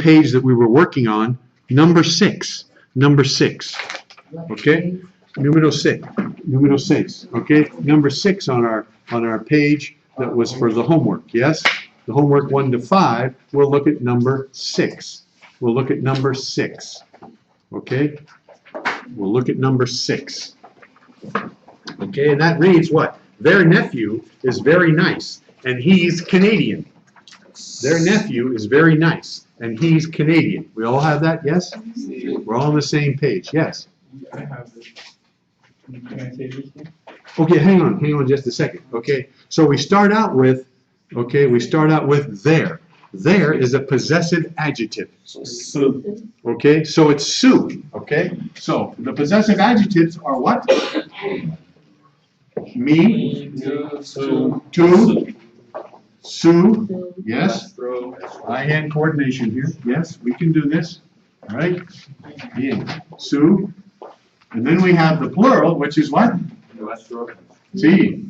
page that we were working on, number 6. Number 6. Okay? Número 6. Número 6. Okay? Number 6 on our page that was for the homework. Yes? The homework 1 to 5, we'll look at number 6. We'll look at number 6. Okay? We'll look at number 6. Okay, and that reads what? Their nephew is very nice, and he's Canadian. Their nephew is very nice, and he's Canadian. We all have that, yes? We're all on the same page, yes? I have it. Can I take this one? Okay, hang on just a second, okay? So we start out with, their. Their is a possessive adjective. Sue. Okay, so it's Sue, okay? So the possessive adjectives are what? Me, Sue. to, Sue, yes? Eye-hand coordination here, yes, we can do this, all right? Bien, Sue. And then we have the plural, which is what? Sí.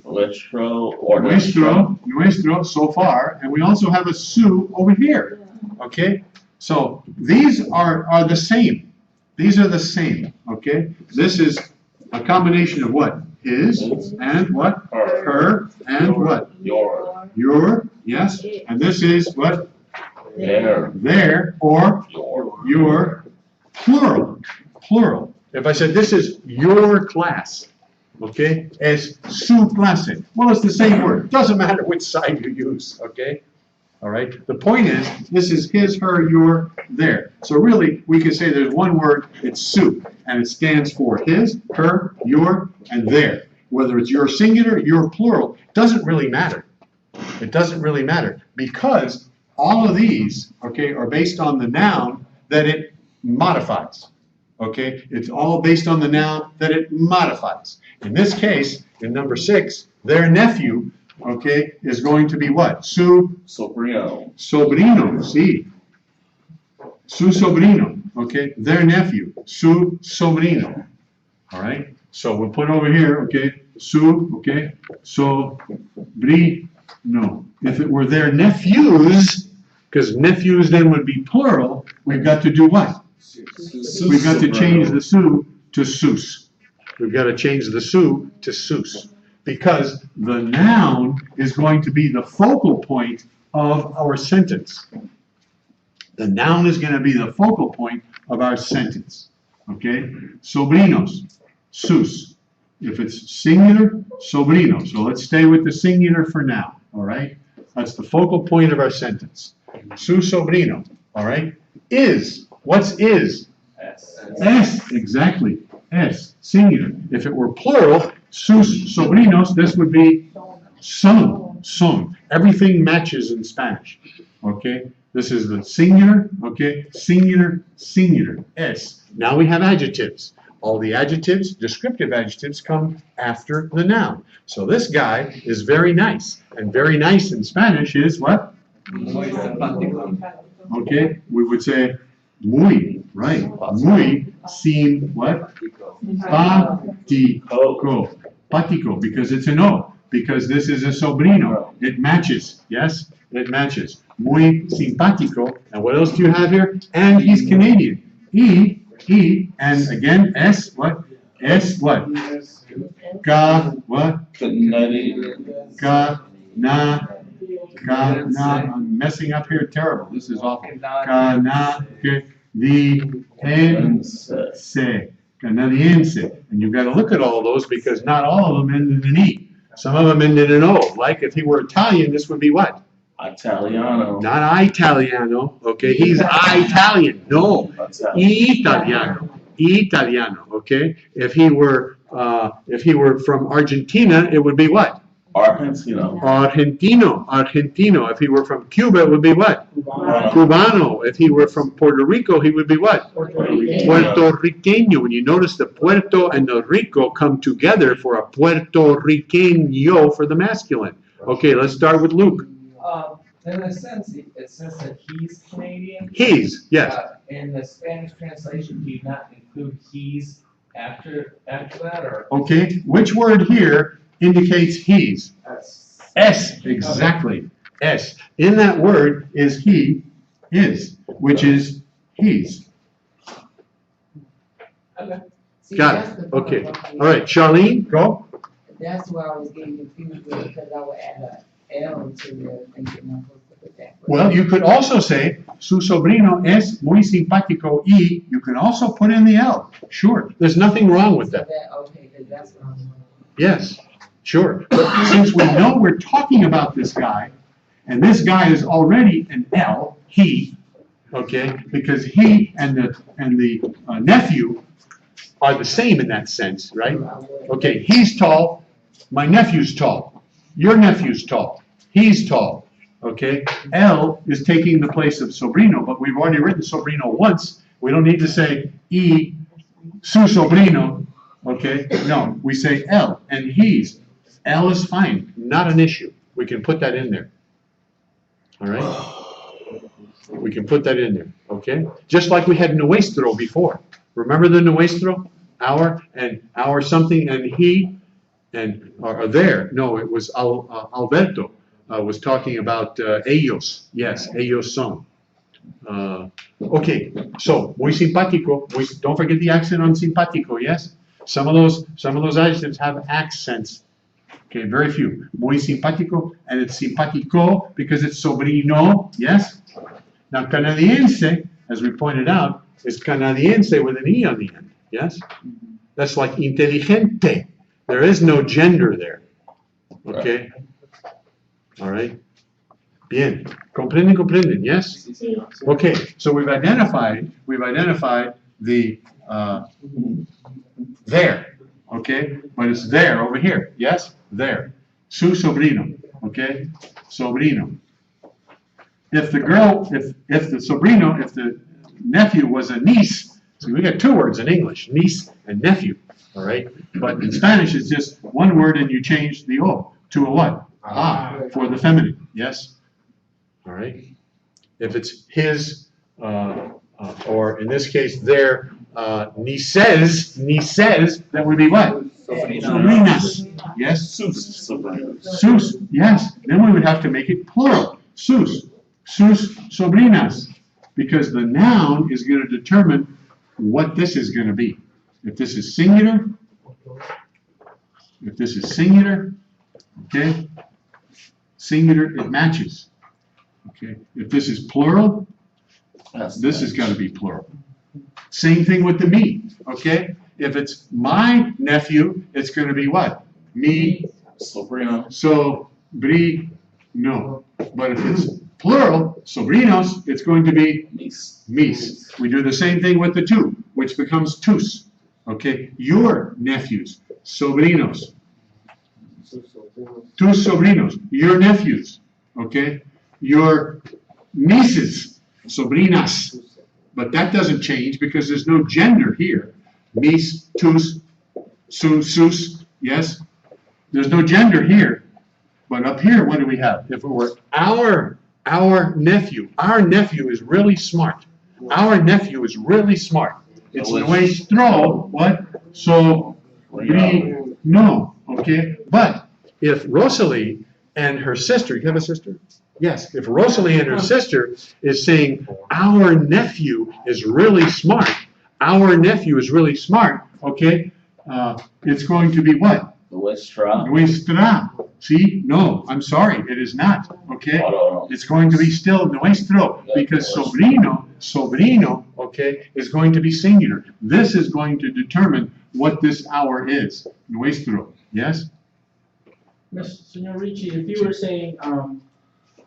Nuestro, so far. And we also have a Sue over here, okay? So these are the same. These are the same, okay? This is a combination of what? His and what? Her and what? Your, yes. And this is what? Their or your, plural. Plural. If I said this is your class, okay, es su clase. Well, it's the same word. Doesn't matter which side you use, okay? All right. The point is, this is his, her, your, their. So really, we can say there's one word, it's su, and it stands for his, her, your, and their. Whether it's your singular, your plural, doesn't really matter. It doesn't really matter because all of these, okay, are based on the noun that it modifies. Okay, it's all based on the noun that it modifies. In this case, in number 6, their nephew, okay, is going to be what? Su sobrino, sí. Su sobrino, okay, their nephew, su sobrino. All right, so we'll put over here, okay, su, okay, sobrino. If it were their nephews, because nephews then would be plural, we've got to do what? We've got to change the su to sus. We've got to change the su to sus. Because the noun is going to be the focal point of our sentence. The noun is going to be the focal point of our sentence. Okay? Sobrinos, sus. If it's singular, sobrino. So let's stay with the singular for now. All right? That's the focal point of our sentence. Su sobrino. All right? Is. What's is? S, exactly. S, singular. If it were plural, sus sobrinos, this would be son. Everything matches in Spanish. Okay? This is the singular, okay? Singular, S. Now we have adjectives. All the adjectives, descriptive adjectives, come after the noun. So this guy is very nice. And very nice in Spanish is what? Okay? We would say muy, right? Muy sin what? Patico, because it's an O. Because this is a sobrino. It matches. Yes? It matches. Muy simpático. And what else do you have here? And he's Canadian. He, and again, S, what? S, what? What? I'm messing up here terrible. This is awful. Canadiense. And you've got to look at all those because not all of them end in an E. Some of them end in an O. Like if he were Italian, this would be what? Italiano. Not Italiano. Okay, he's Italian. No, Italiano. Okay, if he were from Argentina, it would be what? Argentino. If he were from Cuba, it would be what? Cubano. If he were from Puerto Rico, he would be what? Puerto Riqueño. When you notice the Puerto and the Rico come together for a Puerto Riqueño for the masculine. Okay, let's start with Luke. In a sense, it says that he's Canadian. He's, yes. In the Spanish translation, do you not include he's after that, or? Okay, which word here indicates he's? S. S, exactly. S. In that word is he, is, which is he's. Okay. See, Got that's it. the part Okay. about the- All right, Charlene, go. That's why I was getting confused with, because I would add a L to there, thinking I'm supposed to put that. Well, you could also say, su sobrino es muy simpático y, you can also put in the L. Sure, there's nothing wrong with that. Okay, 'cause that's what I'm. Yes, sure. But since we know we're talking about this guy, and this guy is already an L, he, okay, because he and the nephew are the same in that sense, right? Okay, he's tall, my nephew's tall, your nephew's tall, he's tall, okay? L is taking the place of sobrino, but we've already written sobrino once. We don't need to say y su sobrino, okay? No, we say L, and he's. L is fine, not an issue. We can put that in there. All right? We can put that in there, okay? Just like we had nuestro before. Remember the nuestro? Our and our something and he and are there. No, it was Alberto was talking about ellos. Yes, ellos son. Okay, so muy simpático. Don't forget the accent on simpático. Yes, some of those adjectives have accents. Okay, very few. Muy simpático, and it's simpático because it's sobrino. Yes. Now canadiense, as we pointed out, is canadiense with an e on the end. Yes. That's like inteligente. There is no gender there. Okay. All right. Bien. Comprenden? Yes. Okay. So we've identified the there. Okay. But it's there over here. Yes. There. Su sobrino. Okay. Sobrino. If the sobrino, if the nephew was a niece, so we got two words in English, niece and nephew, all right? But in Spanish, it's just one word and you change the O to a what? For the feminine, yes? All right? If it's his, or in this case, their nieces, that would be what? Sobrinas, yes? Sus, yes. Then we would have to make it plural, sus sobrinas, because the noun is going to determine what this is going to be. If this is singular, okay, singular, it matches. Okay, if this is plural, this is going to be plural. Same thing with the me, okay? If it's my nephew, it's going to be what? Me, sobrino. But if it's plural, sobrinos, it's going to be mis. We do the same thing with the two, which becomes tus. Okay, your nephews, sobrinos. Tus sobrinos, your nephews. Okay, your nieces, sobrinas. But that doesn't change because there's no gender here. Mis, tus, sus, yes? There's no gender here. But up here, what do we have? If it were our nephew is really smart. Our nephew is really smart. It's nuestro, what? So, no, okay? But if Rosalie and her sister, you have a sister? Yes, if Rosalie and her sister is saying, our nephew is really smart, okay? It's going to be what? Nuestra. See? No, I'm sorry, it is not, okay? It's going to be still nuestro, because sobrino, okay, is going to be singular. This is going to determine what this our is. Nuestro, yes? Senor Richie, if you were saying,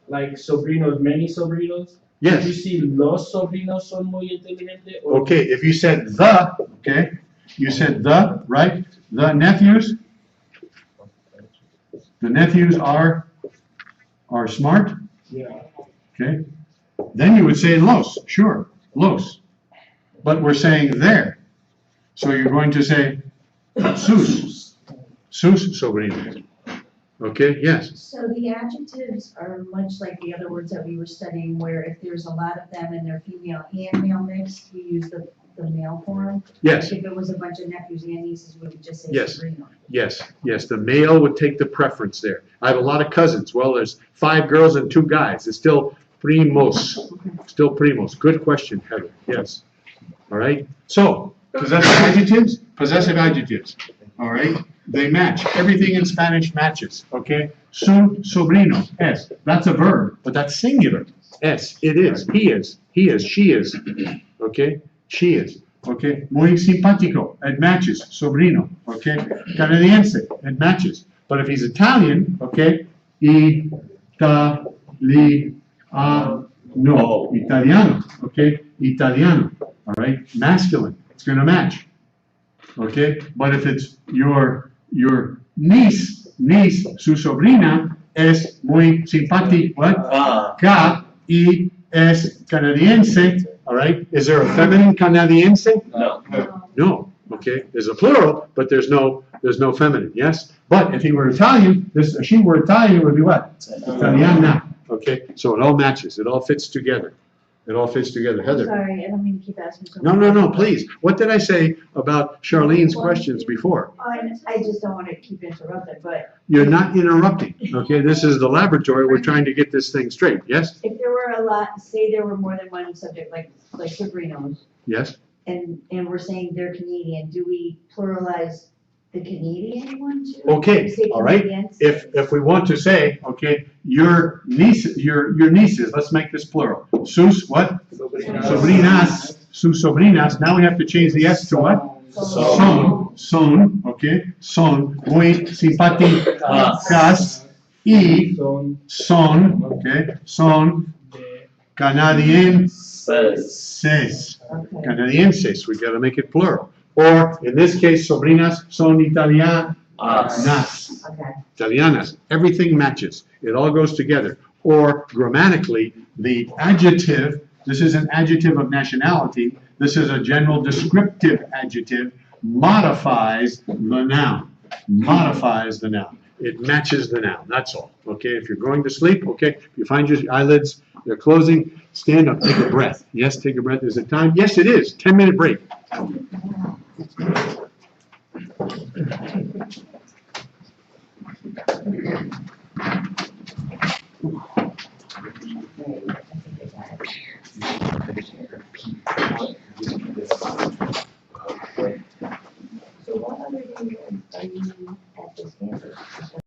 like sobrinos, many sobrinos, Yes. did you see los sobrinos son muy inteligentes? Okay, if you said the, okay, you said the, right? The nephews are smart, Yeah. okay? Then you would say los, sure, los. But we're saying there. So you're going to say sus sobrinos. Okay, yes. So the adjectives are much like the other words that we were studying, where if there's a lot of them and they're female and male mixed, we use the male form. Yes. If it was a bunch of nephews and nieces, we would just say Yes. sobrino. Yes, the male would take the preference there. I have a lot of cousins. Well, there's 5 girls and 2 guys. It's still Primos. Still primos. Good question, Heather. Yes. All right. So, possessive adjectives. Possessive adjectives. All right. They match. Everything in Spanish matches. Okay. Su sobrino. Es. That's a verb, but that's singular. Es. It is. He is. He is. She is. Okay. She is. Okay. Muy simpático. It matches. Sobrino. Okay. Canadiense. It matches. But if he's Italian, okay. No, Italiano, okay? Italiano, all right? Masculine, it's gonna match, okay? But if it's your niece, su sobrina es muy simpática y es canadiense, all right? Is there a feminine canadiense? No. No, okay? There's a plural, but there's no feminine, yes? But if he were Italian, she were Italian, it would be what? Italiana. Okay, so it all matches. It all fits together. It all fits together. Heather. Sorry, I don't mean to keep asking so No, please. What did I say about Charlene's questions before? I just don't want to keep interrupting, but You're not interrupting, okay? This is the laboratory. We're trying to get this thing straight, yes? if there were a lot, say there were more than one subject, like sobrinos, Yes? and we're saying they're Canadian, do we pluralize the Canadian one too? Okay, Say all right. Canadians? If we want to say, okay, your nieces, let's make this plural. Sus what? Sobrinas. Sus sobrinas. Now we have to change the S to what? Son, okay? Son muy simpáticas y son, okay? Son canadienses. Okay. Canadienses, we gotta make it plural. Or, in this case, sobrinas son italianas. Okay. Italianas. Everything matches. It all goes together. Or, grammatically, the adjective, this is an adjective of nationality, this is a general descriptive adjective, modifies the noun. Modifies the noun. It matches the noun, that's all. Okay, if you're going to sleep, okay, if you find your eyelids, they're closing, stand up, take a breath. Yes, take a breath. Is it time? Yes, it is. 10-minute break. Right, I think they got it.